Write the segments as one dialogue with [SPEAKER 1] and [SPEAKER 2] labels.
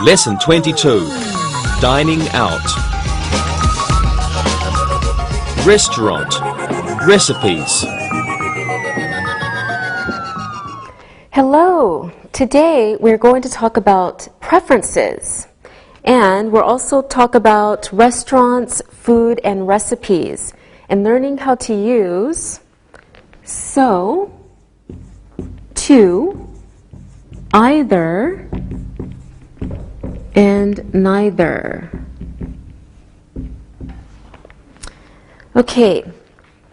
[SPEAKER 1] Lesson 22. Dining out. Restaurant. Recipes.
[SPEAKER 2] Hello! Today we're going to talk about preferences. And we'll also talk about restaurants, food, and recipes. And learning how to use so, to, either, and neither. Okay,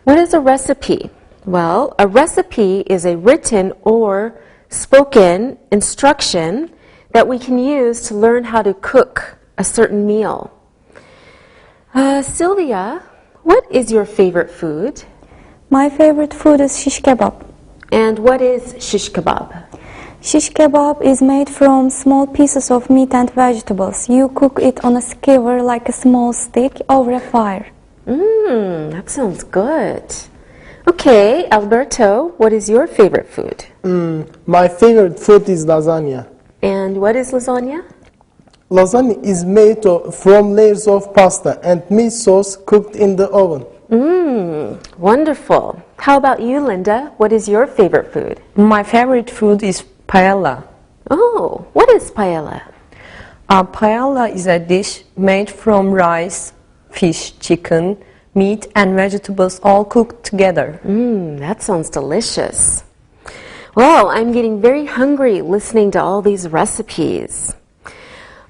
[SPEAKER 2] what is a recipe? Well, a recipe is a written or spoken instruction that we can use to learn how to cook a certain meal. Sylvia, what is your favorite food?
[SPEAKER 3] My favorite food is shish kebab.
[SPEAKER 2] And what is shish kebab?
[SPEAKER 3] Shish kebab is made from small pieces of meat and vegetables. You cook it on a skewer like a small stick over a fire.
[SPEAKER 2] That sounds good. Okay, Alberto, what is your favorite food?
[SPEAKER 4] My favorite food is lasagna.
[SPEAKER 2] And what is lasagna?
[SPEAKER 4] Lasagna is made from layers of pasta and meat sauce cooked in the oven.
[SPEAKER 2] Wonderful. How about you, Linda? What is your favorite food?
[SPEAKER 5] My favorite food is paella.
[SPEAKER 2] Oh, what is paella?
[SPEAKER 5] Paella is a dish made from rice, fish, chicken, meat, and vegetables all cooked together.
[SPEAKER 2] That sounds delicious. Well, I'm getting very hungry listening to all these recipes.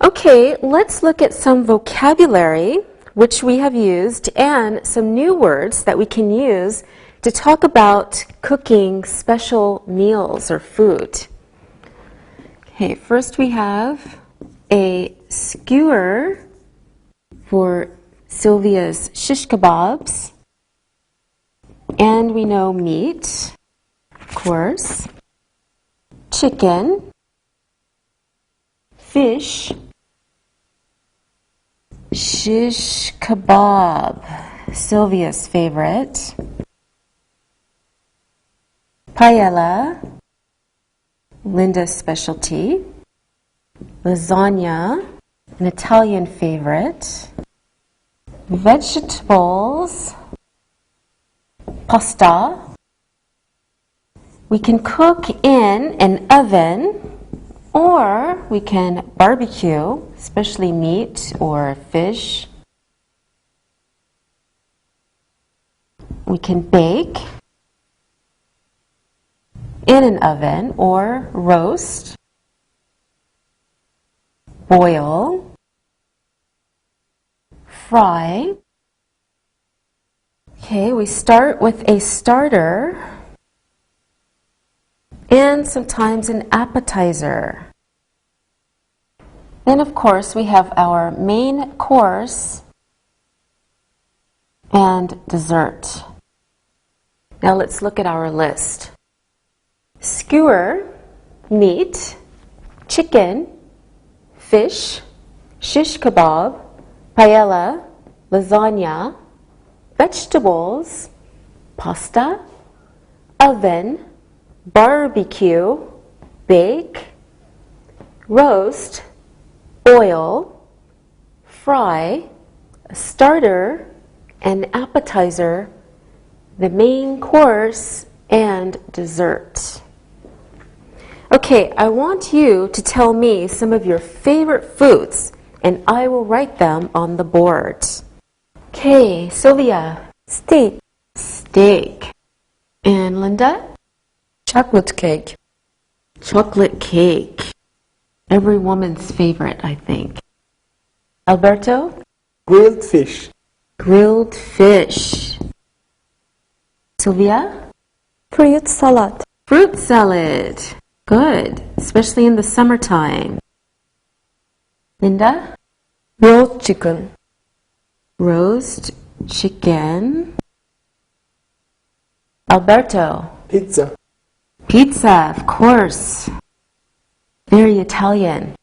[SPEAKER 2] Okay, let's look at some vocabulary which we have used and some new words that we can use to talk about cooking special meals or food. Okay, first we have a skewer for Sylvia's shish kebabs. And we know meat, of course, chicken, fish, shish kebab, Sylvia's favorite, paella, Linda's specialty, lasagna, an Italian favorite, vegetables, pasta. We can cook in an oven or we can barbecue, especially meat or fish. We can bake in an oven or roast, boil, fry. Okay, we start with a starter and sometimes an appetizer. Then, of course, we have our main course and dessert. Now let's look at our list. Skewer, meat, chicken, fish, shish kebab, paella, lasagna, vegetables, pasta, oven, barbecue, bake, roast, boil, fry, a starter, an appetizer, the main course, and dessert. Okay, I want you to tell me some of your favorite foods, and I will write them on the board. Okay, Sylvia.
[SPEAKER 3] Steak.
[SPEAKER 2] Steak. And Linda?
[SPEAKER 5] Chocolate cake.
[SPEAKER 2] Chocolate cake. Every woman's favorite, I think. Alberto?
[SPEAKER 4] Grilled fish.
[SPEAKER 2] Grilled fish. Sylvia?
[SPEAKER 3] Fruit salad.
[SPEAKER 2] Fruit salad. Good, especially in the summertime. Linda?
[SPEAKER 5] Roast chicken.
[SPEAKER 2] Roast chicken. Alberto?
[SPEAKER 4] Pizza.
[SPEAKER 2] Pizza, of course. Very Italian.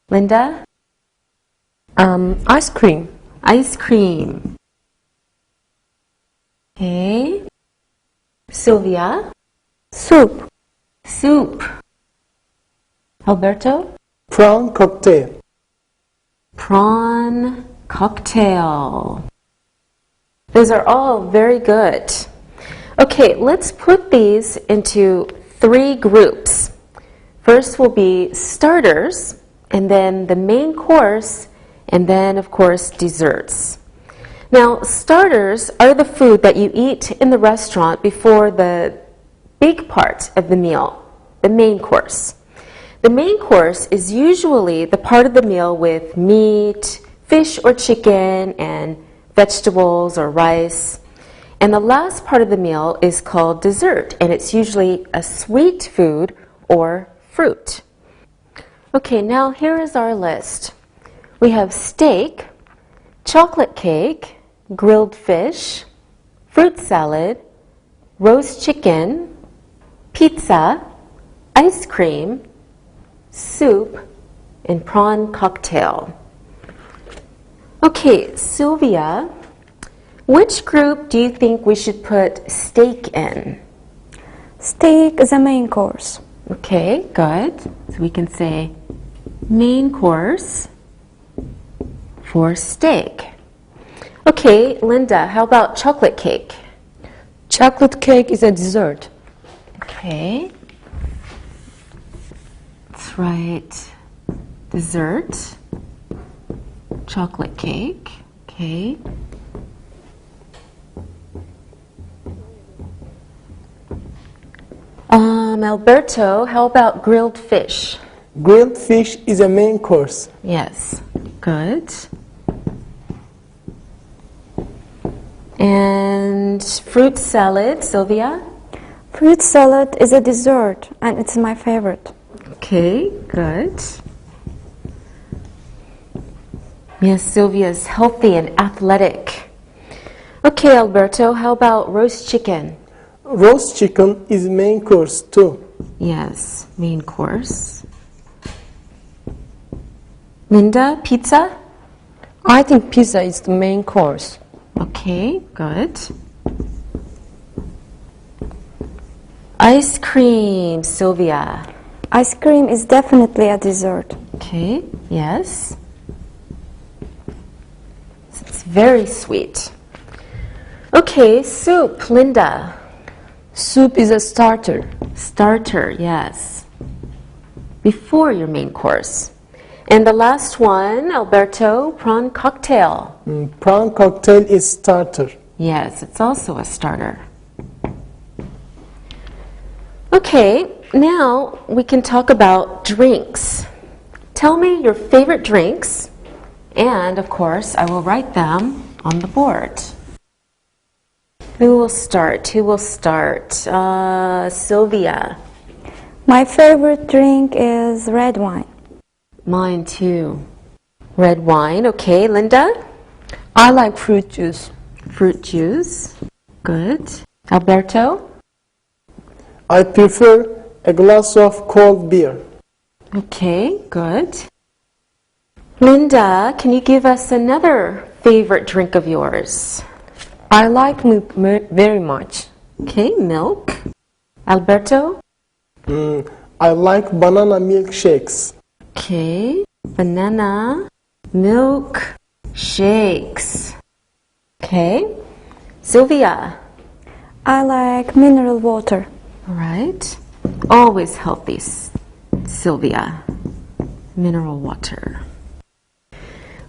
[SPEAKER 2] Linda?
[SPEAKER 5] Ice cream.
[SPEAKER 2] Ice cream. Okay. Sylvia?
[SPEAKER 3] Soup.
[SPEAKER 2] Soup. Alberto?
[SPEAKER 4] Prawn cocktail.
[SPEAKER 2] prawn cocktail. Those are all very good. Okay, let's put these into 3 groups. First will be starters, and then the main course, and then, of course, desserts. Now, starters are the food that you eat in the restaurant before the big part of the meal, the main course. The main course is usually the part of the meal with meat, fish or chicken, and vegetables or rice. And the last part of the meal is called dessert, and it's usually a sweet food or fruit. Okay, now here is our list. We have steak, chocolate cake, grilled fish, fruit salad, roast chicken, pizza, ice cream, soup, and prawn cocktail. Okay, Sylvia, which group do you think we should put steak in?
[SPEAKER 3] Steak is a main course.
[SPEAKER 2] Okay, good. So we can say main course for steak. Okay, Linda, how about chocolate cake?
[SPEAKER 5] Chocolate cake is a dessert.
[SPEAKER 2] Okay. That's right. Dessert. Chocolate cake. Okay. Alberto, how about grilled fish?
[SPEAKER 4] Grilled fish is a main course.
[SPEAKER 2] Yes, good. And fruit salad, Sylvia?
[SPEAKER 3] Fruit salad is a dessert, and it's my favorite.
[SPEAKER 2] Okay, good. Yes, Sylvia is healthy and athletic. Okay, Alberto, how about roast chicken?
[SPEAKER 4] Roast chicken is main course too.
[SPEAKER 2] Yes, main course. Linda, pizza?
[SPEAKER 5] I think pizza is the main course.
[SPEAKER 2] Okay, good. Ice cream, Sylvia.
[SPEAKER 3] Ice cream is definitely a dessert.
[SPEAKER 2] Okay, yes. It's very sweet. Okay, soup, Linda.
[SPEAKER 5] Soup is a starter.
[SPEAKER 2] Starter, yes. Before your main course. And the last one, Alberto, prawn cocktail.
[SPEAKER 4] Prawn cocktail is starter.
[SPEAKER 2] Yes, it's also a starter. Okay, now we can talk about drinks. Tell me your favorite drinks, and of course, I will write them on the board. Who will start? Sylvia.
[SPEAKER 3] My favorite drink is red wine.
[SPEAKER 2] Mine too. Red wine. Okay, Linda?
[SPEAKER 5] I like fruit juice.
[SPEAKER 2] Fruit juice. Good. Alberto?
[SPEAKER 4] I prefer a glass of cold beer.
[SPEAKER 2] Okay, good. Linda, can you give us another favorite drink of yours?
[SPEAKER 5] I like milk very much.
[SPEAKER 2] Okay, milk. Alberto?
[SPEAKER 4] I like banana milkshakes.
[SPEAKER 2] Okay, banana milk shakes. Okay, Sylvia?
[SPEAKER 3] I like mineral water.
[SPEAKER 2] All right. Always healthy, Sylvia. Mineral water.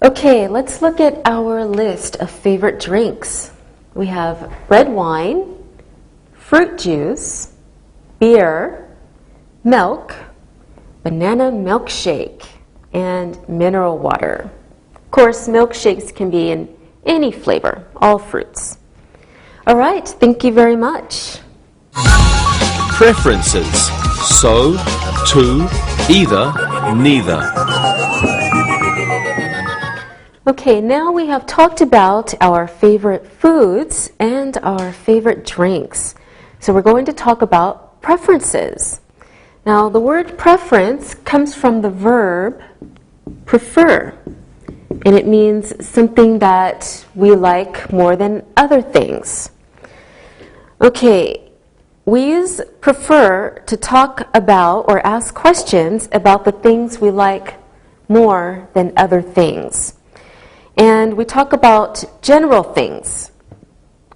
[SPEAKER 2] Okay, let's look at our list of favorite drinks. We have red wine, fruit juice, beer, milk, banana milkshake, and mineral water. Of course, milkshakes can be in any flavor, all fruits. All right, thank you very much.
[SPEAKER 1] Preferences. So, to, either, neither.
[SPEAKER 2] Okay, now we have talked about our favorite foods and our favorite drinks. So we're going to talk about preferences. Now, the word preference comes from the verb prefer, and it means something that we like more than other things. Okay, we use prefer to talk about or ask questions about the things we like more than other things. And we talk about general things.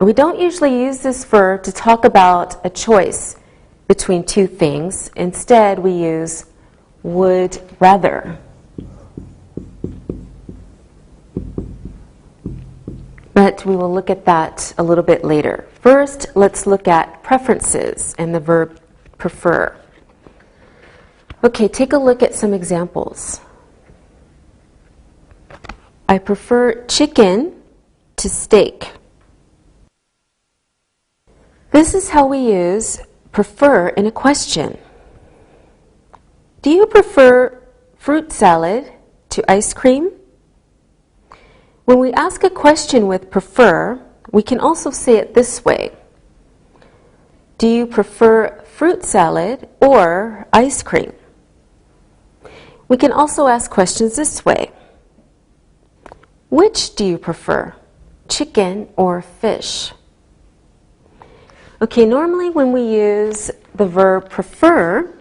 [SPEAKER 2] We don't usually use this verb to talk about a choice between two things. Instead, we use would rather. But we will look at that a little bit later. First, let's look at preferences and the verb prefer. Okay, take a look at some examples. I prefer chicken to steak. This is how we use prefer in a question. Do you prefer fruit salad to ice cream? When we ask a question with prefer, we can also say it this way. Do you prefer fruit salad or ice cream? We can also ask questions this way. Which do you prefer, chicken or fish? Okay, normally when we use the verb prefer,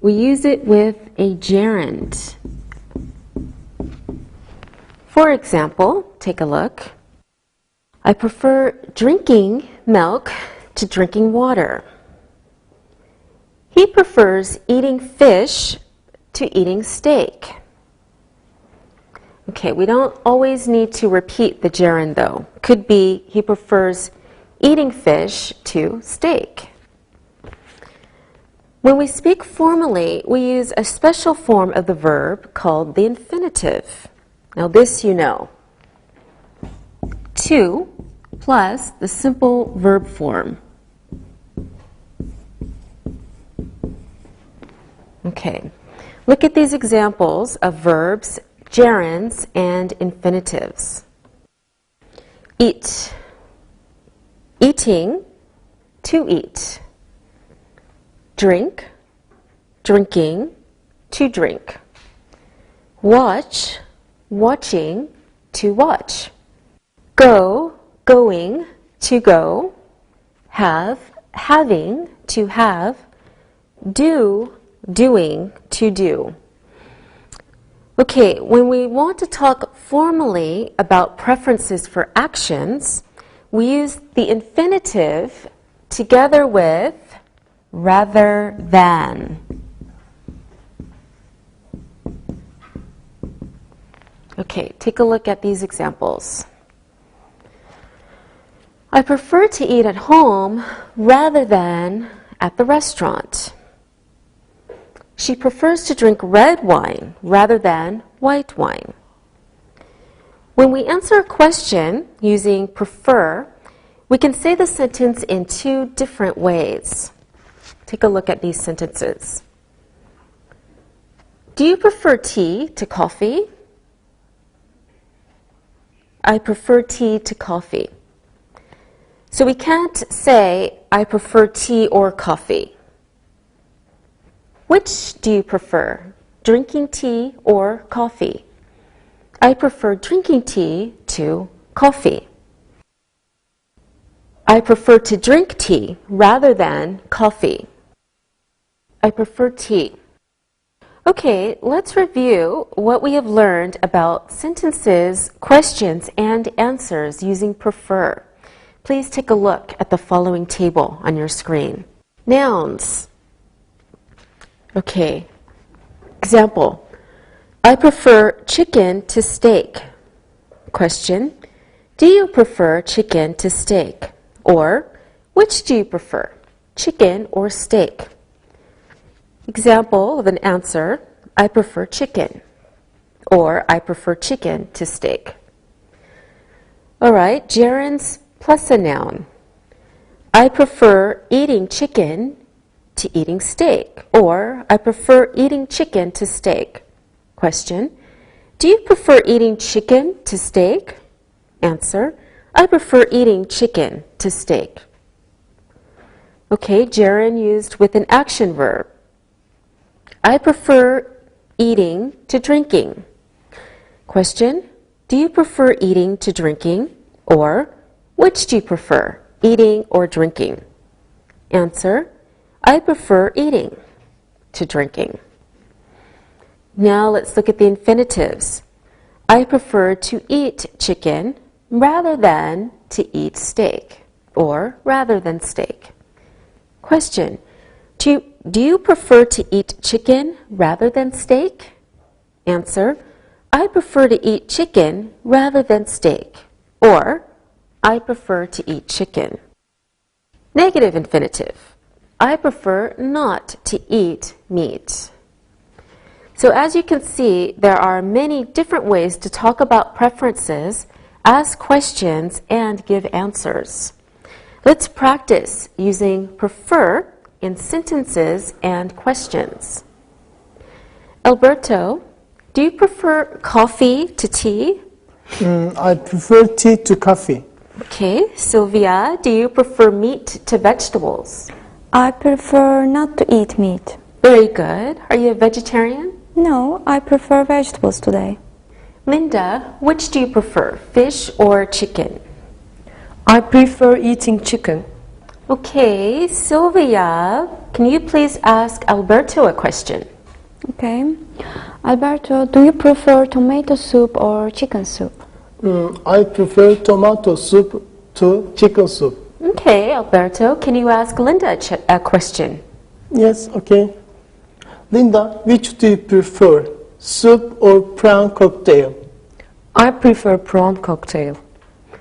[SPEAKER 2] we use it with a gerund. For example, take a look. I prefer drinking milk to drinking water. He prefers eating fish to eating steak. Okay, we don't always need to repeat the gerund though. Could be he prefers eating fish to steak. When we speak formally, we use a special form of the verb called the infinitive. Now this you know. To plus the simple verb form. Okay, look at these examples of verbs, gerunds, and infinitives. Eat, eating, to eat. Drink, drinking, to drink. Watch, watching, to watch. Go, going, to go. Have, having, to have. Do, doing, to do. Okay, when we want to talk formally about preferences for actions, we use the infinitive together with rather than. Okay, take a look at these examples. I prefer to eat at home rather than at the restaurant. She prefers to drink red wine rather than white wine. When we answer a question using prefer, we can say the sentence in two different ways. Take a look at these sentences. Do you prefer tea to coffee? I prefer tea to coffee. So we can't say, I prefer tea or coffee. Which do you prefer, drinking tea or coffee? I prefer drinking tea to coffee. I prefer to drink tea rather than coffee. I prefer tea. Okay, let's review what we have learned about sentences, questions, and answers using prefer. Please take a look at the following table on your screen. Nouns. Okay, example. I prefer chicken to steak. Question. Do you prefer chicken to steak? Or, which do you prefer, chicken or steak? Example of an answer, I prefer chicken, or I prefer chicken to steak. All right, gerunds plus a noun. I prefer eating chicken to eating steak, or I prefer eating chicken to steak. Question, do you prefer eating chicken to steak? Answer, I prefer eating chicken to steak. Okay, gerund used with an action verb. I prefer eating to drinking. Question, do you prefer eating to drinking? Or, which do you prefer, eating or drinking? Answer, I prefer eating to drinking. Now let's look at the infinitives. I prefer to eat chicken rather than to eat steak, or rather than steak. Question, do you prefer to eat chicken rather than steak? Answer, I prefer to eat chicken rather than steak, or I prefer to eat chicken. Negative infinitive, I prefer not to eat meat. So as you can see, there are many different ways to talk about preferences, ask questions, and give answers. Let's practice using prefer in sentences and questions. Alberto, do you prefer coffee to tea?
[SPEAKER 4] I prefer tea to coffee.
[SPEAKER 2] Okay. Sylvia, do you prefer meat to vegetables?
[SPEAKER 3] I prefer not to eat meat.
[SPEAKER 2] Very good. Are you a vegetarian?
[SPEAKER 3] No, I prefer vegetables today.
[SPEAKER 2] Linda, which do you prefer, fish or chicken?
[SPEAKER 5] I prefer eating chicken.
[SPEAKER 2] Okay, Sylvia, can you please ask Alberto a question?
[SPEAKER 3] Okay. Alberto, do you prefer tomato soup or chicken soup?
[SPEAKER 4] I prefer tomato soup to chicken soup.
[SPEAKER 2] Okay, Alberto, can you ask Linda a question?
[SPEAKER 4] Yes, okay. Linda, which do you prefer, soup or prawn cocktail?
[SPEAKER 5] I prefer prawn cocktail.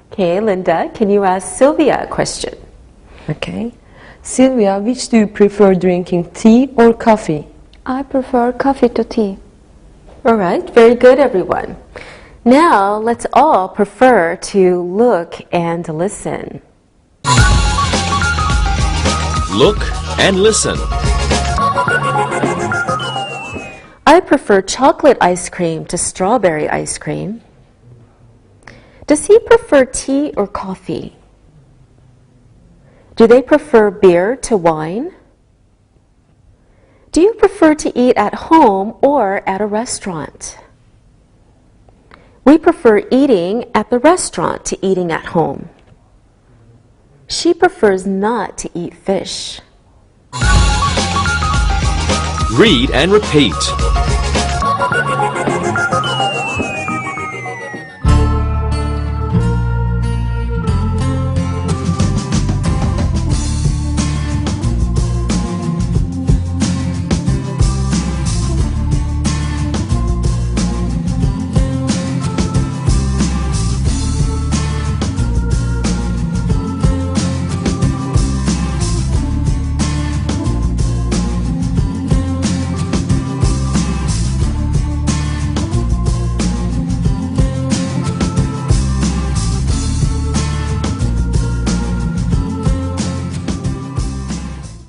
[SPEAKER 2] Okay, Linda, can you ask Sylvia a question?
[SPEAKER 5] Okay. Sylvia, which do you prefer drinking, tea or coffee?
[SPEAKER 3] I prefer coffee to tea.
[SPEAKER 2] All right, very good, everyone. Now, let's all prefer to look and listen.
[SPEAKER 1] Look and listen.
[SPEAKER 2] I prefer chocolate ice cream to strawberry ice cream. Does he prefer tea or coffee? Do they prefer beer to wine? Do you prefer to eat at home or at a restaurant? We prefer eating at the restaurant to eating at home. She prefers not to eat fish.
[SPEAKER 1] Read and repeat.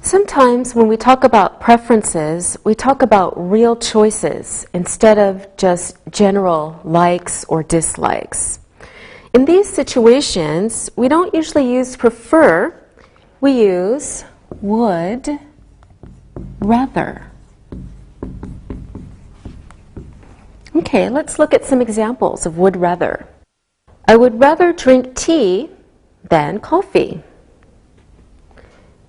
[SPEAKER 2] Sometimes when we talk about preferences, we talk about real choices instead of just general likes or dislikes. In these situations, we don't usually use prefer, we use would rather. Okay, let's look at some examples of would rather. I would rather drink tea than coffee.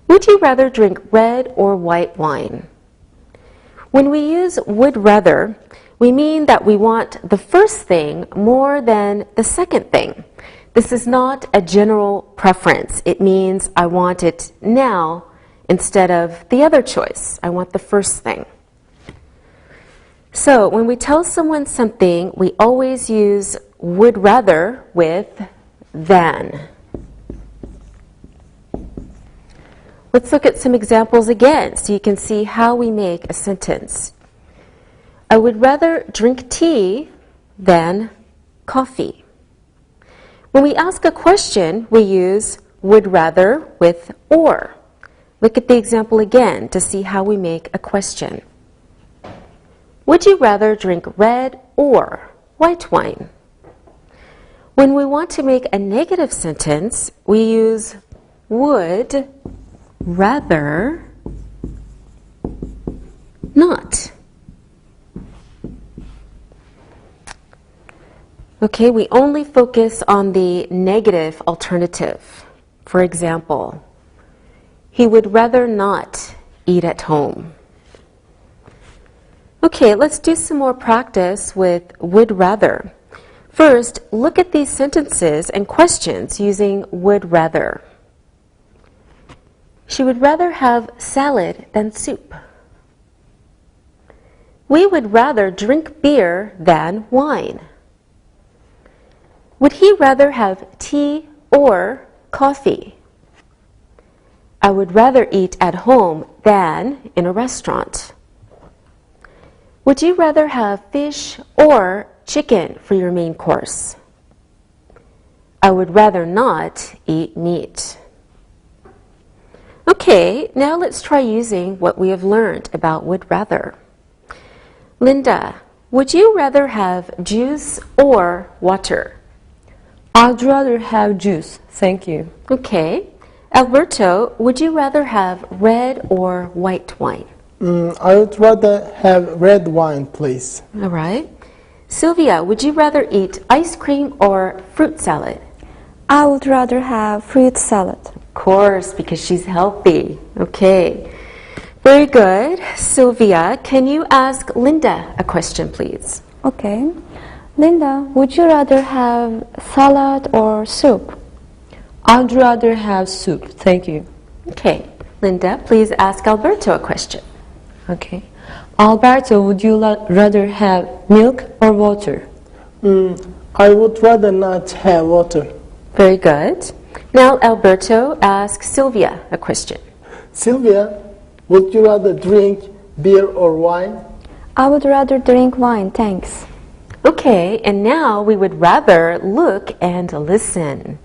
[SPEAKER 2] Would you rather drink red or white wine? When we use would rather, we mean that we want the first thing more than the second thing. This is not a general preference. It means I want it now instead of the other choice. I want the first thing. So when we tell someone something, we always use would rather with than. Let's look at some examples again so you can see how we make a sentence. I would rather drink tea than coffee. When we ask a question, we use would rather with or. Look at the example again to see how we make a question. Would you rather drink red or white wine? When we want to make a negative sentence, we use would rather not. Okay, we only focus on the negative alternative. For example, he would rather not eat at home. Okay, let's do some more practice with would rather. First, look at these sentences and questions using would rather. She would rather have salad than soup. We would rather drink beer than wine. Would he rather have tea or coffee? I would rather eat at home than in a restaurant. Would you rather have fish or chicken for your main course? I would rather not eat meat. Okay, now let's try using what we have learned about would rather. Linda, would you rather have juice or water?
[SPEAKER 5] I'd rather have juice, thank you.
[SPEAKER 2] Okay. Alberto, would you rather have red or white wine?
[SPEAKER 4] I would rather have red wine, please.
[SPEAKER 2] All right. Sylvia, would you rather eat ice cream or fruit salad?
[SPEAKER 3] I would rather have fruit salad.
[SPEAKER 2] Of course, because she's healthy. Okay. Very good. Sylvia, can you ask Linda a question, please?
[SPEAKER 3] Okay. Linda, would you rather have salad or soup?
[SPEAKER 5] I'd rather have soup, thank you.
[SPEAKER 2] Okay. Linda, please ask Alberto a question.
[SPEAKER 5] Okay. Alberto, would you rather have milk or water?
[SPEAKER 4] I would rather not have water.
[SPEAKER 2] Very good. Now, Alberto, ask Sylvia a question.
[SPEAKER 4] Sylvia, would you rather drink beer or wine?
[SPEAKER 3] I would rather drink wine, thanks.
[SPEAKER 2] Okay, and now we would rather look and listen.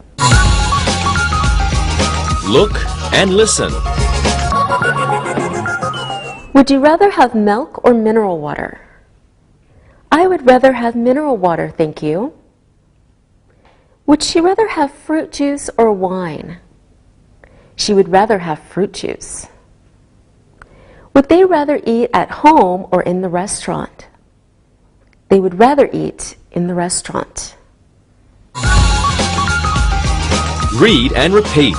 [SPEAKER 1] Look and listen.
[SPEAKER 2] Would you rather have milk or mineral water? I would rather have mineral water, thank you. Would she rather have fruit juice or wine? She would rather have fruit juice. Would they rather eat at home or in the restaurant? They would rather eat in the restaurant.
[SPEAKER 1] Read and repeat.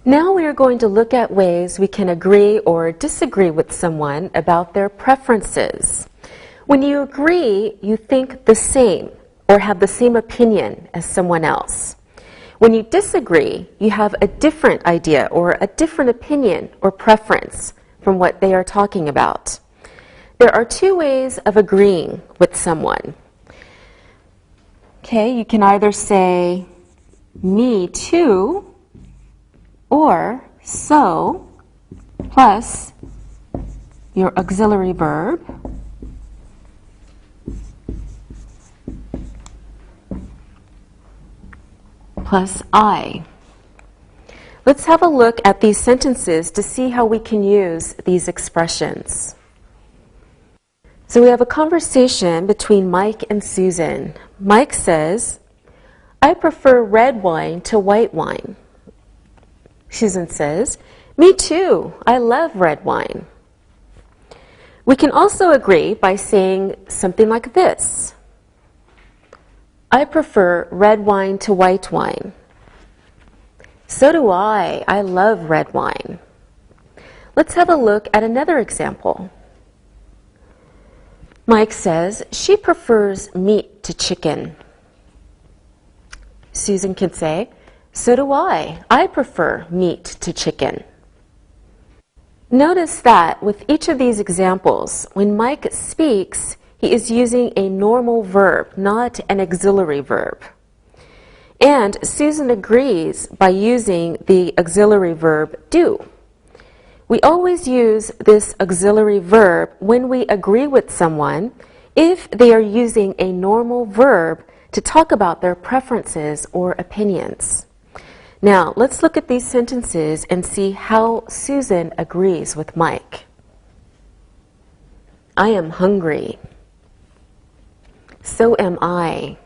[SPEAKER 2] Now we are going to look at ways we can agree or disagree with someone about their preferences. When you agree, you think the same or have the same opinion as someone else. When you disagree, you have a different idea or a different opinion or preference from what they are talking about. There are two ways of agreeing with someone. Okay, you can either say, me too, or so, plus your auxiliary verb, plus I. Let's have a look at these sentences to see how we can use these expressions. So we have a conversation between Mike and Susan. Mike says, I prefer red wine to white wine. Susan says, me too, I love red wine. We can also agree by saying something like this. I prefer red wine to white wine. So do I love red wine. Let's have a look at another example. Mike says she prefers meat to chicken. Susan can say, so do I prefer meat to chicken. Notice that with each of these examples, when Mike speaks, he is using a normal verb, not an auxiliary verb. And Susan agrees by using the auxiliary verb do. We always use this auxiliary verb when we agree with someone if they are using a normal verb to talk about their preferences or opinions. Now, let's look at these sentences and see how Susan agrees with Mike. I am hungry. So am I.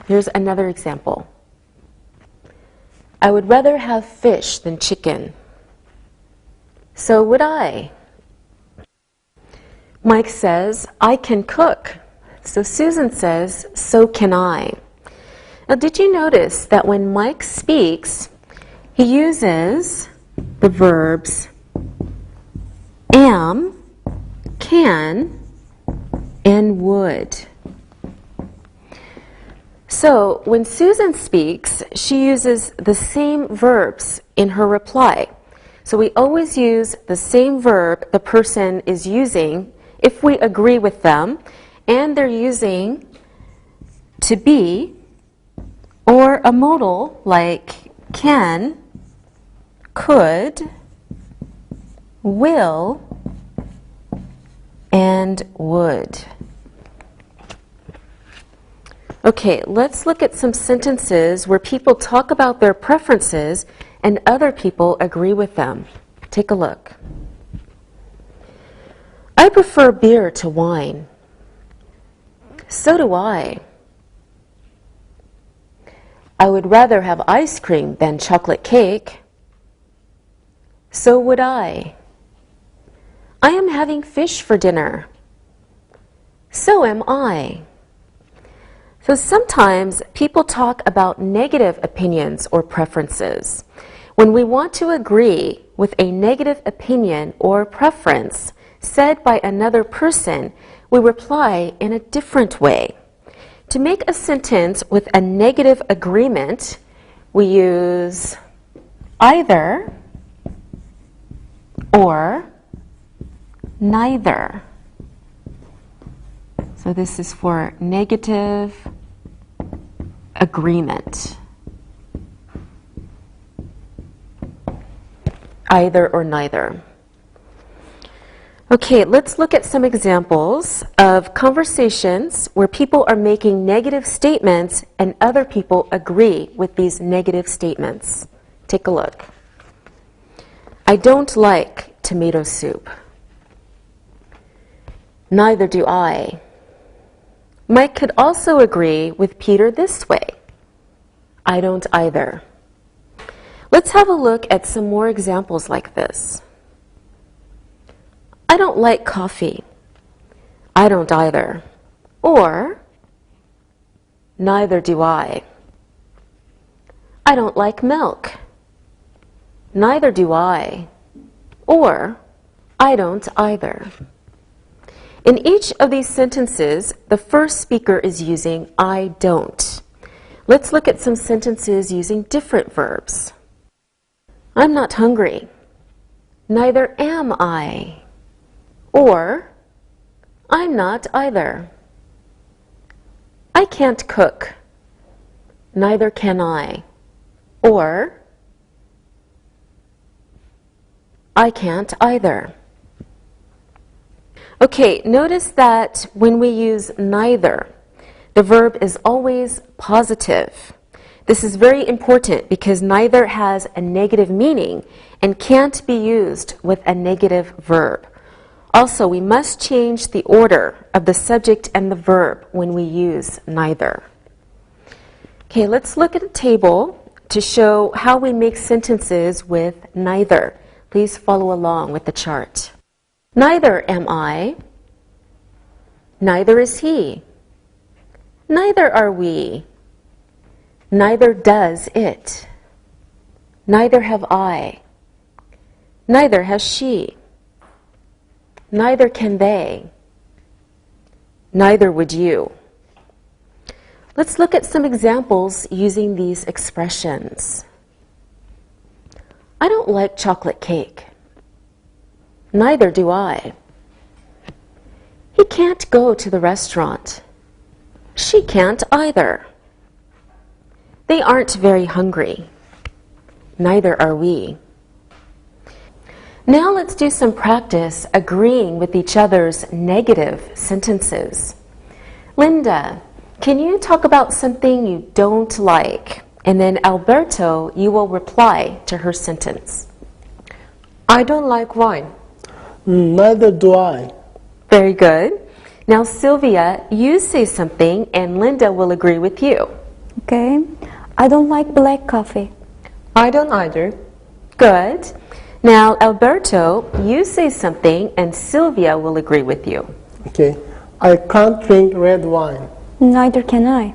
[SPEAKER 2] Here's another example. I would rather have fish than chicken. So would I. Mike says, I can cook. So Susan says, so can I. Now, did you notice that when Mike speaks, he uses the verbs am, can, and would. So when Susan speaks, she uses the same verbs in her reply. So we always use the same verb the person is using if we agree with them, and they're using to be or a modal like can, could, will, and would. Okay, let's look at some sentences where people talk about their preferences and other people agree with them. Take a look. I prefer beer to wine. So do I. I would rather have ice cream than chocolate cake. So would I. I am having fish for dinner. So am I. So sometimes people talk about negative opinions or preferences. When we want to agree with a negative opinion or preference said by another person, we reply in a different way. To make a sentence with a negative agreement, we use either or neither. So this is for negative agreement. Either or neither. Okay, let's look at some examples of conversations where people are making negative statements and other people agree with these negative statements. Take a look. I don't like tomato soup. Neither do I. Mike could also agree with Peter this way. I don't either. Let's have a look at some more examples like this. I don't like coffee. I don't either. Or, neither do I. I don't like milk. Neither do I. Or, I don't either. In each of these sentences, the first speaker is using I don't. Let's look at some sentences using different verbs. I'm not hungry. Neither am I. Or, I'm not either. I can't cook. Neither can I. Or, I can't either. Okay, notice that when we use neither, the verb is always positive. This is very important because neither has a negative meaning and can't be used with a negative verb. Also, we must change the order of the subject and the verb when we use neither. Okay, let's look at a table to show how we make sentences with neither. Please follow along with the chart. Neither am I. Neither is he. Neither are we. Neither does it. Neither have I. Neither has she. Neither can they. Neither would you. Let's look at some examples using these expressions. I don't like chocolate cake. Neither do I. He can't go to the restaurant. She can't either. They aren't very hungry. Neither are we. Now let's do some practice agreeing with each other's negative sentences. Linda, can you talk about something you don't like? And then Alberto, you will reply to her sentence.
[SPEAKER 5] I don't like wine.
[SPEAKER 4] Neither do I.
[SPEAKER 2] Very good. Now, Sylvia, you say something and Linda will agree with you.
[SPEAKER 3] Okay. I don't like black coffee.
[SPEAKER 5] I don't either.
[SPEAKER 2] Good. Now, Alberto, you say something and Sylvia will agree with you.
[SPEAKER 4] Okay. I can't drink red wine.
[SPEAKER 3] Neither can I.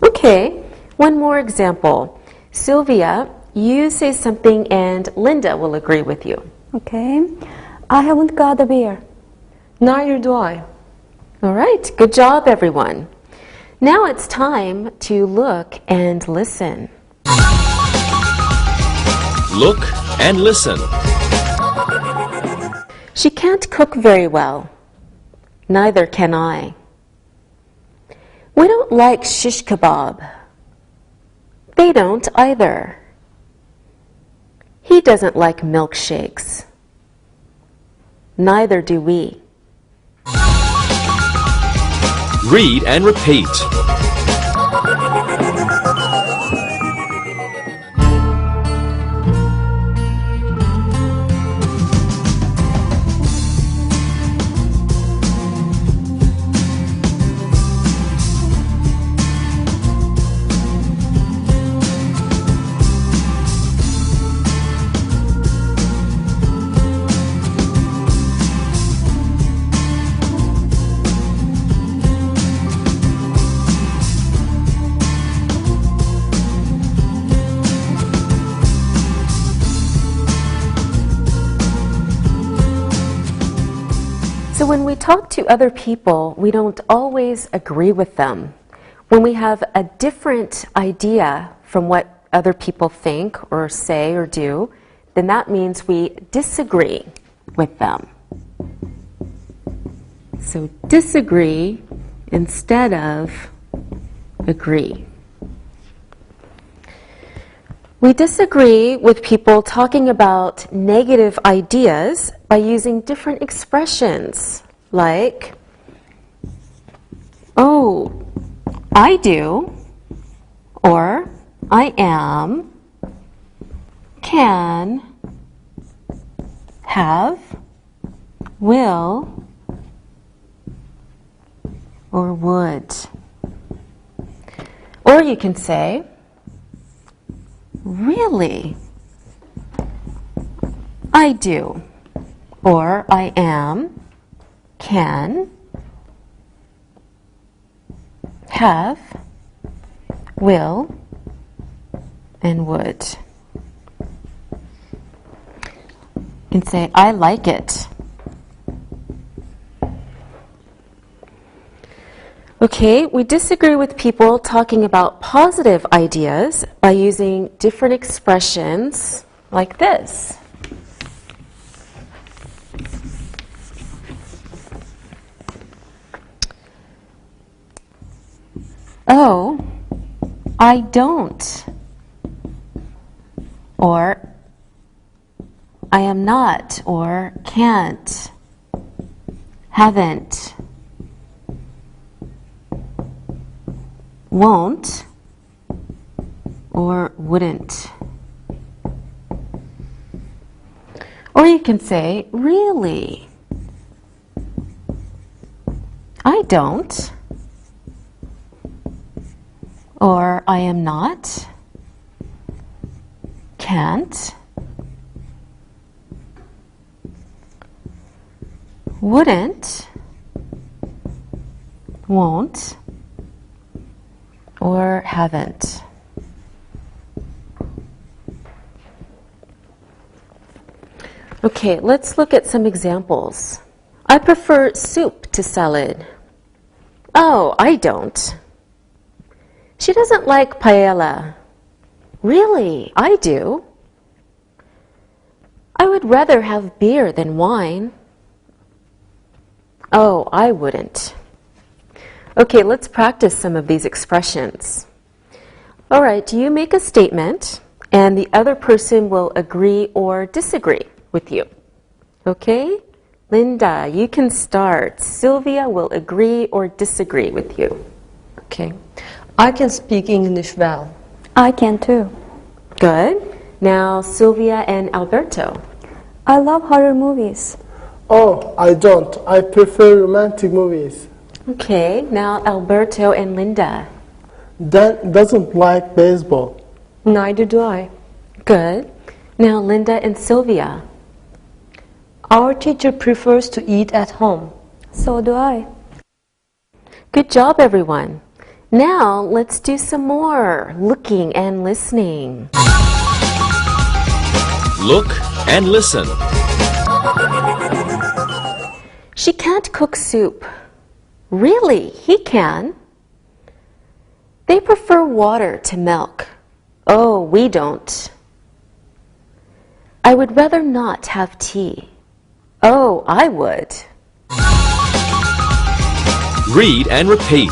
[SPEAKER 2] Okay. One more example. Sylvia, you say something and Linda will agree with you.
[SPEAKER 3] Okay. I haven't got a beer.
[SPEAKER 5] Neither do I.
[SPEAKER 2] All right. Good job, everyone. Now it's time to look and listen.
[SPEAKER 1] Look and listen.
[SPEAKER 2] She can't cook very well. Neither can I. We don't like shish kebab. They don't either. He doesn't like milkshakes. Neither do we.
[SPEAKER 1] Read and repeat.
[SPEAKER 2] So when we talk to other people, we don't always agree with them. When we have a different idea from what other people think or say or do, then that means we disagree with them. So disagree instead of agree. We disagree with people talking about negative ideas by using different expressions like, oh, I do, or I am, can, have, will, or would. Or you can say, really? I do. Or I am, can, have, will, and would. You can say, I like it. Okay, we disagree with people talking about positive ideas by using different expressions like this. Oh, I don't. Or I am not, or can't, haven't, won't, or wouldn't. Or you can say, really? I don't. Or I am not, can't, wouldn't, won't, or haven't. Okay, let's look at some examples. I prefer soup to salad. Oh, I don't. She doesn't like paella. Really, I do. I would rather have beer than wine. Oh, I wouldn't. Okay, let's practice some of these expressions. All right, you make a statement, and the other person will agree or disagree with you. Okay? Linda, you can start. Sylvia will agree or disagree with you.
[SPEAKER 5] Okay. I can speak English well.
[SPEAKER 3] I can too.
[SPEAKER 2] Good. Now, Sylvia and Alberto.
[SPEAKER 3] I love horror movies.
[SPEAKER 4] Oh, I don't. I prefer romantic movies.
[SPEAKER 2] Okay. Now, Alberto and Linda.
[SPEAKER 4] Dan doesn't like baseball.
[SPEAKER 5] Neither do I.
[SPEAKER 2] Good. Now, Linda and Sylvia.
[SPEAKER 5] Our teacher prefers to eat at home.
[SPEAKER 3] So do I.
[SPEAKER 2] Good job, everyone. Now, let's do some more looking and listening.
[SPEAKER 1] Look and listen.
[SPEAKER 2] She can't cook soup. Really, he can. They prefer water to milk. Oh, we don't. I would rather not have tea. Oh, I would.
[SPEAKER 1] Read and repeat.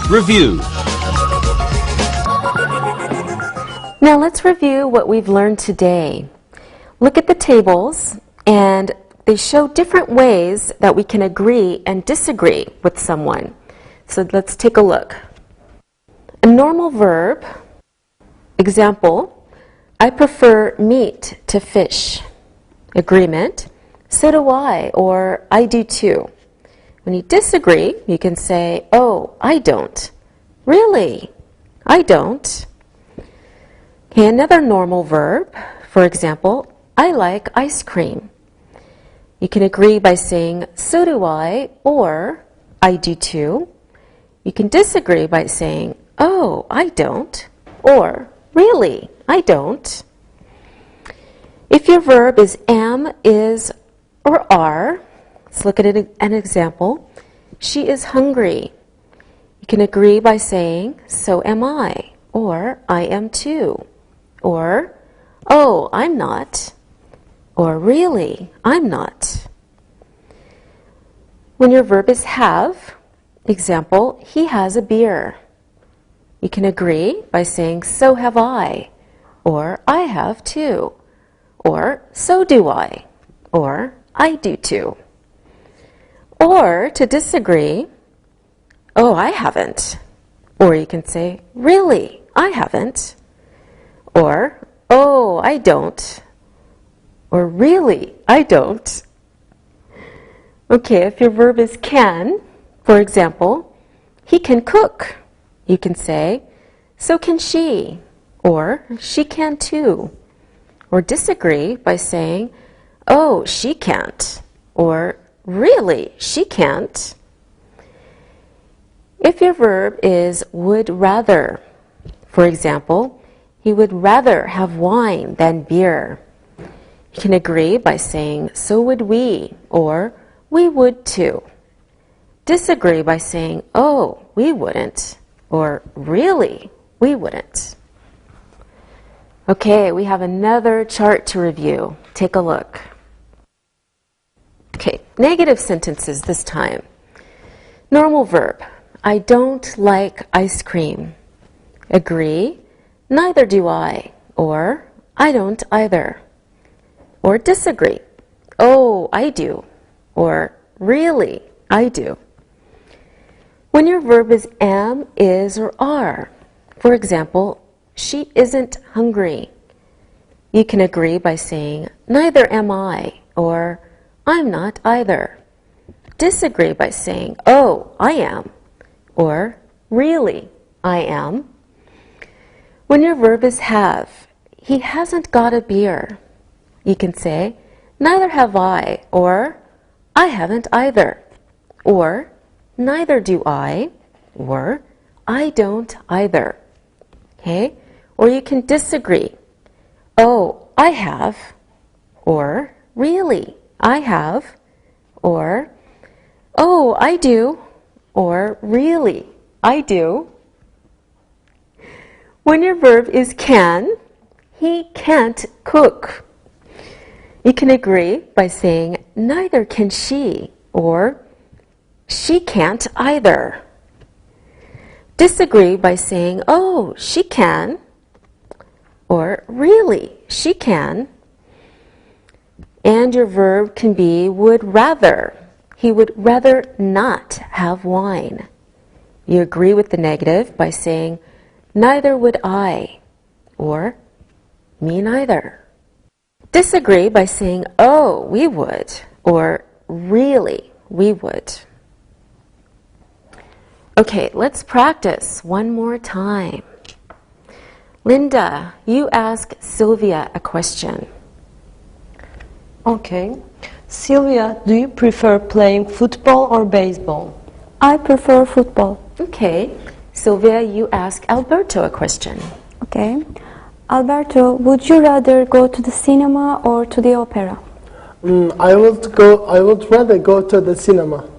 [SPEAKER 1] Review.
[SPEAKER 2] Now let's review what we've learned today. Look at the tables, and they show different ways that we can agree and disagree with someone. So let's take a look. A normal verb, example, I prefer meat to fish. Agreement, so do I, or I do too. When you disagree, you can say, oh, I don't. Really? I don't. Okay, another normal verb, for example, I like ice cream. You can agree by saying, so do I, or I do too. You can disagree by saying, oh, I don't, or really, I don't. If your verb is am, is, or are, let's look at an example. She is hungry. You can agree by saying, so am I, or I am too, or, oh, I'm not, or really, I'm not. When your verb is have, example, he has a beer. You can agree by saying, so have I, or I have too, or so do I, or I do too. Or to disagree, oh, I haven't. Or you can say, really, I haven't. Or, oh, I don't. Or really, I don't. Okay, if your verb is can, for example, he can cook. You can say, so can she. Or, she can too. Or disagree by saying, oh, she can't. Or, really, she can't. If your verb is would rather, for example, he would rather have wine than beer. You can agree by saying, so would we, or we would too. Disagree by saying, oh, we wouldn't, or really, we wouldn't. Okay, we have another chart to review. Take a look. Okay, negative sentences this time. Normal verb, I don't like ice cream. Agree, neither do I, or I don't either. Or disagree, oh, I do, or really, I do. When your verb is am, is, or are, for example, she isn't hungry. You can agree by saying, neither am I, or I'm not either. Disagree by saying, oh, I am, or really, I am. When your verb is have, he hasn't got a beer. You can say, neither have I, or I haven't either, or neither do I, or I don't either. Okay? Or you can disagree. Oh, I have. Or, really, I have. Or, oh, I do. Or, really, I do. When your verb is can, he can't cook. You can agree by saying, neither can she, or she can't either. Disagree by saying, oh, she can, or really, she can. And your verb can be would rather. He would rather not have wine. You agree with the negative by saying, neither would I, or me neither. Disagree by saying, oh, we would, or really, we would. Okay, let's practice one more time. Linda, you ask Sylvia a question.
[SPEAKER 5] Okay. Sylvia, do you prefer playing football or baseball?
[SPEAKER 3] I prefer football.
[SPEAKER 2] Okay. Sylvia, you ask Alberto a question.
[SPEAKER 3] Okay. Alberto, would you rather go to the cinema or to the opera?
[SPEAKER 4] I would rather go to the cinema.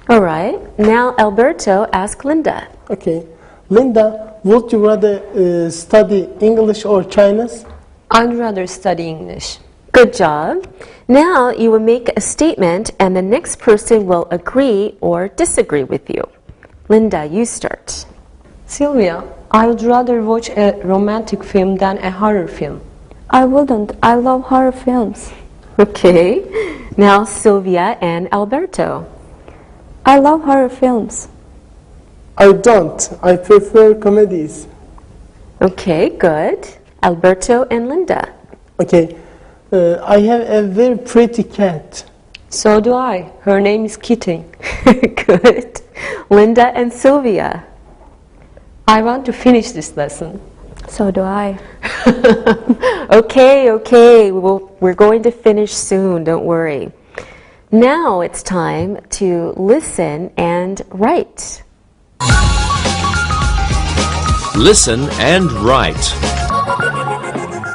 [SPEAKER 2] All right. Now Alberto, ask Linda.
[SPEAKER 4] Okay. Linda, would you rather study English or Chinese?
[SPEAKER 5] I'd rather study English.
[SPEAKER 2] Good job. Now you will make a statement and the next person will agree or disagree with you. Linda, you start.
[SPEAKER 5] Sylvia, I would rather watch a romantic film than a horror film.
[SPEAKER 3] I wouldn't. I love horror films.
[SPEAKER 2] Okay. Now Sylvia and Alberto.
[SPEAKER 3] I love horror films.
[SPEAKER 4] I don't. I prefer comedies.
[SPEAKER 2] Okay, good. Alberto and Linda.
[SPEAKER 4] Okay. I have a very pretty cat.
[SPEAKER 5] So do I. Her name is Kitty.
[SPEAKER 2] Good. Linda and Sylvia.
[SPEAKER 5] I want to finish this lesson.
[SPEAKER 3] So do I.
[SPEAKER 2] Okay. We're going to finish soon, don't worry. Now it's time to listen and write.
[SPEAKER 1] Listen and write.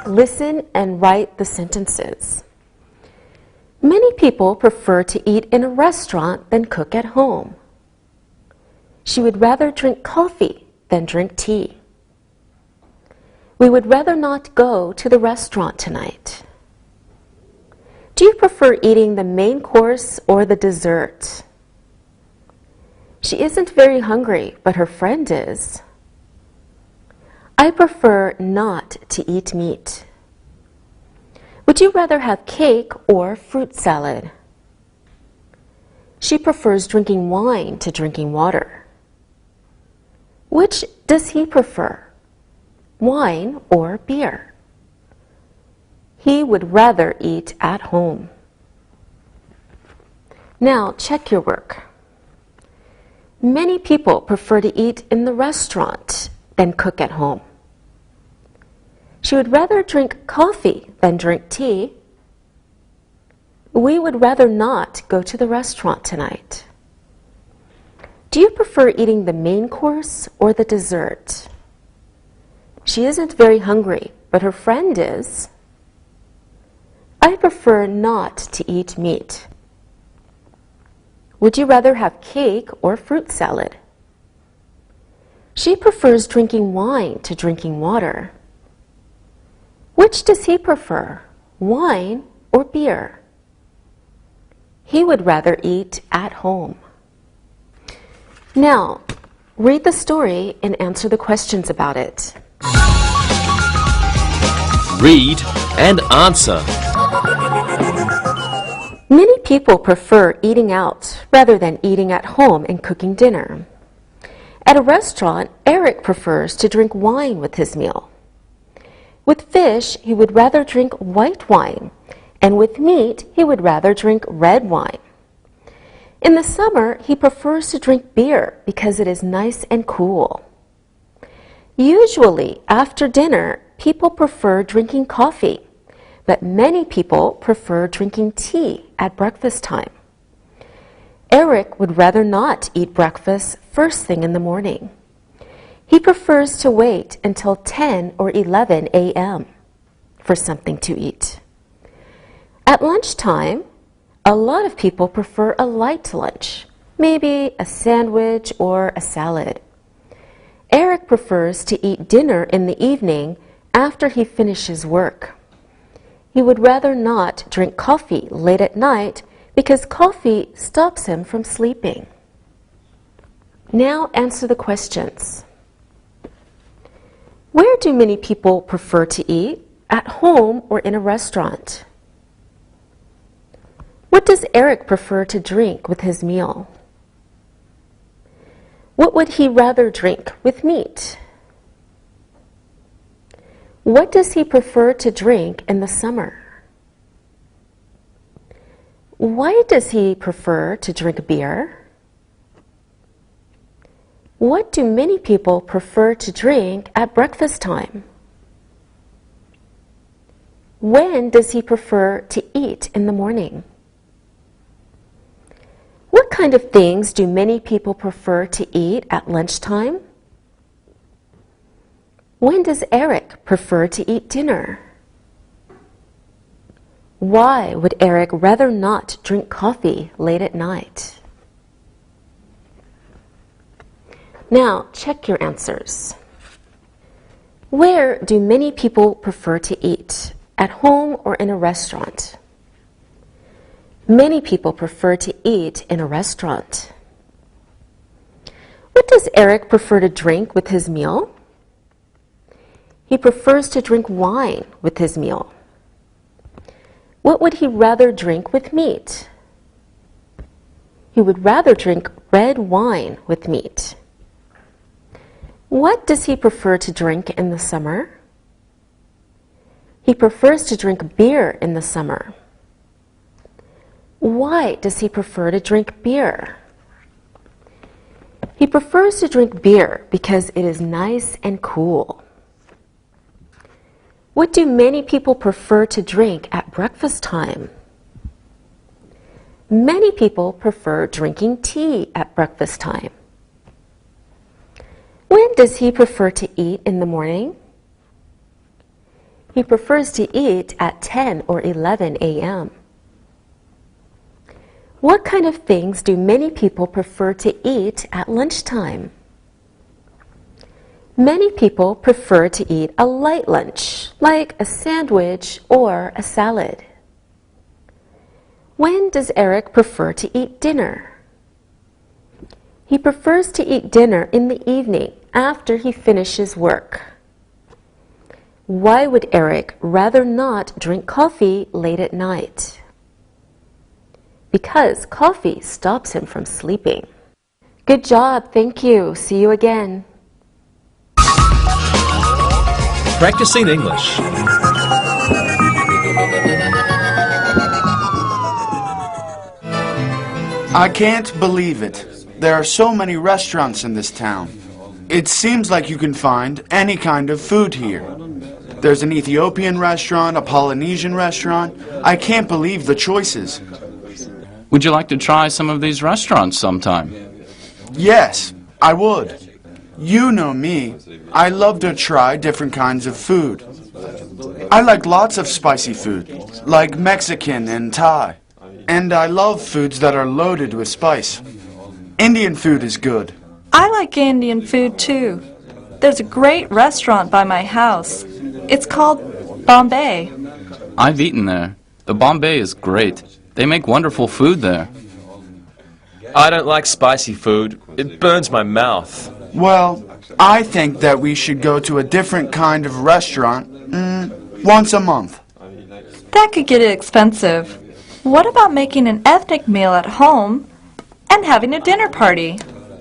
[SPEAKER 2] Listen and write the sentences. Many people prefer to eat in a restaurant than cook at home. She would rather drink coffee than drink tea. We would rather not go to the restaurant tonight. Do you prefer eating the main course or the dessert? She isn't very hungry, but her friend is. I prefer not to eat meat. Would you rather have cake or fruit salad? She prefers drinking wine to drinking water. Which does he prefer, wine or beer? He would rather eat at home. Now check your work. Many people prefer to eat in the restaurant than cook at home. She would rather drink coffee than drink tea. We would rather not go to the restaurant tonight. Do you prefer eating the main course or the dessert? She isn't very hungry, but her friend is. I prefer not to eat meat. Would you rather have cake or fruit salad? She prefers drinking wine to drinking water. Which does he prefer, wine or beer? He would rather eat at home. Now, read the story and answer the questions about it.
[SPEAKER 1] Read and answer.
[SPEAKER 2] Many people prefer eating out rather than eating at home and cooking dinner. At a restaurant, Eric prefers to drink wine with his meal. With fish, he would rather drink white wine, and with meat, he would rather drink red wine. In the summer, he prefers to drink beer because it is nice and cool. Usually, after dinner, people prefer drinking coffee, but many people prefer drinking tea at breakfast time. Eric would rather not eat breakfast first thing in the morning. He prefers to wait until 10 or 11 a.m. for something to eat. At lunchtime, a lot of people prefer a light lunch, maybe a sandwich or a salad. Eric prefers to eat dinner in the evening after he finishes work. He would rather not drink coffee late at night because coffee stops him from sleeping. Now answer the questions. Where do many people prefer to eat? At home or in a restaurant? What does Eric prefer to drink with his meal? What would he rather drink with meat? What does he prefer to drink in the summer? Why does he prefer to drink beer? What do many people prefer to drink at breakfast time? When does he prefer to eat in the morning? What kind of things do many people prefer to eat at lunchtime? When does Eric prefer to eat dinner? Why would Eric rather not drink coffee late at night? Now, check your answers. Where do many people prefer to eat? At home or in a restaurant? Many people prefer to eat in a restaurant. What does Eric prefer to drink with his meal? He prefers to drink wine with his meal. What would he rather drink with meat? He would rather drink red wine with meat. What does he prefer to drink in the summer? He prefers to drink beer in the summer. Why does he prefer to drink beer? He prefers to drink beer because it is nice and cool. What do many people prefer to drink at breakfast time? Many people prefer drinking tea at breakfast time. When does he prefer to eat in the morning? He prefers to eat at 10 or 11 a.m. What kind of things do many people prefer to eat at lunchtime? Many people prefer to eat a light lunch, like a sandwich or a salad. When does Eric prefer to eat dinner? He prefers to eat dinner in the evening after he finishes work. Why would Eric rather not drink coffee late at night? Because coffee stops him from sleeping. Good job, thank you. See you again.
[SPEAKER 1] Practicing English.
[SPEAKER 6] I can't believe it. There are so many restaurants in this town. It seems like you can find any kind of food here. There's an Ethiopian restaurant, a Polynesian restaurant. I can't believe the choices.
[SPEAKER 7] Would you like to try some of these restaurants sometime?
[SPEAKER 6] Yes, I would. You know me. I love to try different kinds of food. I like lots of spicy food, like Mexican and Thai. And I love foods that are loaded with spice. Indian food is good.
[SPEAKER 8] I like Indian food too. There's a great restaurant by my house. It's called Bombay.
[SPEAKER 7] I've eaten there. The Bombay is great. They make wonderful food there.
[SPEAKER 1] I don't like spicy food. It burns my mouth.
[SPEAKER 6] Well, I think that we should go to a different kind of restaurant once a month.
[SPEAKER 8] That could get expensive. What about making an ethnic meal at home and having a dinner party?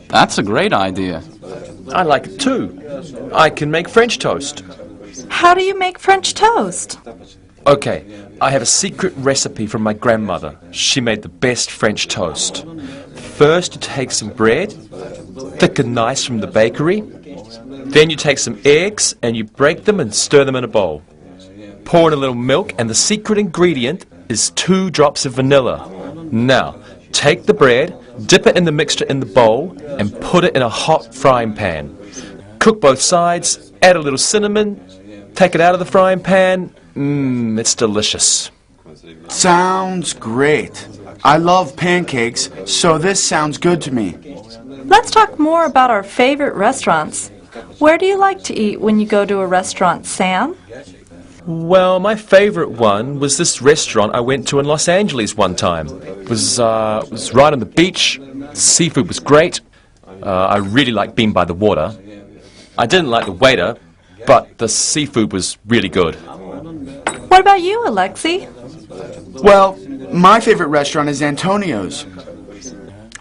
[SPEAKER 7] That's a great idea.
[SPEAKER 1] I like it too. I can make French toast.
[SPEAKER 8] How do you make French toast?
[SPEAKER 1] Okay, I have a secret recipe from my grandmother. She made the best French toast. First, you take some bread, thick and nice from the bakery. Then you take some eggs and you break them and stir them in a bowl. Pour in a little milk, and the secret ingredient is 2 drops of vanilla. Now, take the bread, dip it in the mixture in the bowl, and put it in a hot frying pan. cook both sides, add a little cinnamon, take it out of the frying pan. It's delicious.
[SPEAKER 6] Sounds great. I love pancakes, so this sounds good to me.
[SPEAKER 8] Let's talk more about our favorite restaurants. Where do you like to eat when you go to a restaurant, Sam?
[SPEAKER 1] Well, my favorite one was this restaurant I went to in Los Angeles one time. It was right on the beach. Seafood was great. I really liked being by the water. I didn't like the waiter, but the seafood was really good.
[SPEAKER 8] What about you, Alexi?
[SPEAKER 6] Well, my favorite restaurant is Antonio's.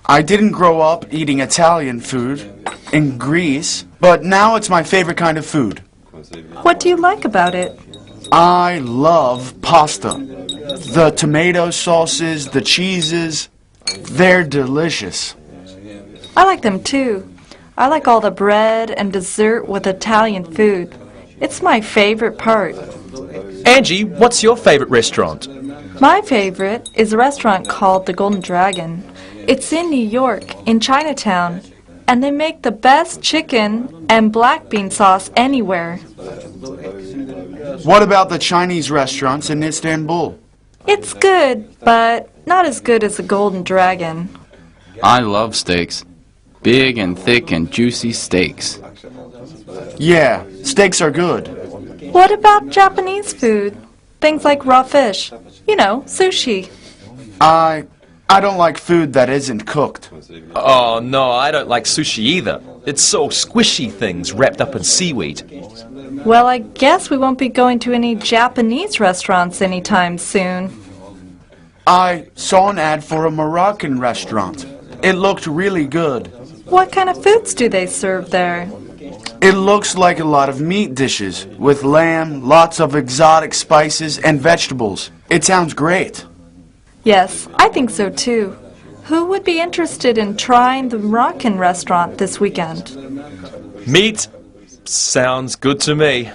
[SPEAKER 6] I didn't grow up eating Italian food in Greece, but now it's my favorite kind of food.
[SPEAKER 8] What do you like about it?
[SPEAKER 6] I love pasta. The tomato sauces, the cheeses, they're delicious.
[SPEAKER 8] I like them too. I like all the bread and dessert with Italian food. It's my favorite part.
[SPEAKER 1] Angie, what's your favorite restaurant?
[SPEAKER 8] My favorite is a restaurant called the Golden Dragon. It's in New York, in Chinatown, and they make the best chicken and black bean sauce anywhere.
[SPEAKER 6] What about the Chinese restaurants in Istanbul?
[SPEAKER 8] It's good, but not as good as the Golden Dragon.
[SPEAKER 7] I love steaks. Big and thick and juicy steaks.
[SPEAKER 6] Yeah, steaks are good.
[SPEAKER 8] What about Japanese food? Things like raw fish. You know, sushi.
[SPEAKER 6] I don't like food that isn't cooked.
[SPEAKER 1] Oh, no, I don't like sushi either. It's so squishy things wrapped up in seaweed.
[SPEAKER 8] Well, I guess we won't be going to any Japanese restaurants anytime soon.
[SPEAKER 6] I saw an ad for a Moroccan restaurant. It looked really good.
[SPEAKER 8] What kind of foods do they serve there?
[SPEAKER 6] It looks like a lot of meat dishes, with lamb, lots of exotic spices, and vegetables. It sounds great.
[SPEAKER 8] Yes, I think so too. Who would be interested in trying the Moroccan restaurant this weekend?
[SPEAKER 1] Meat sounds good to me.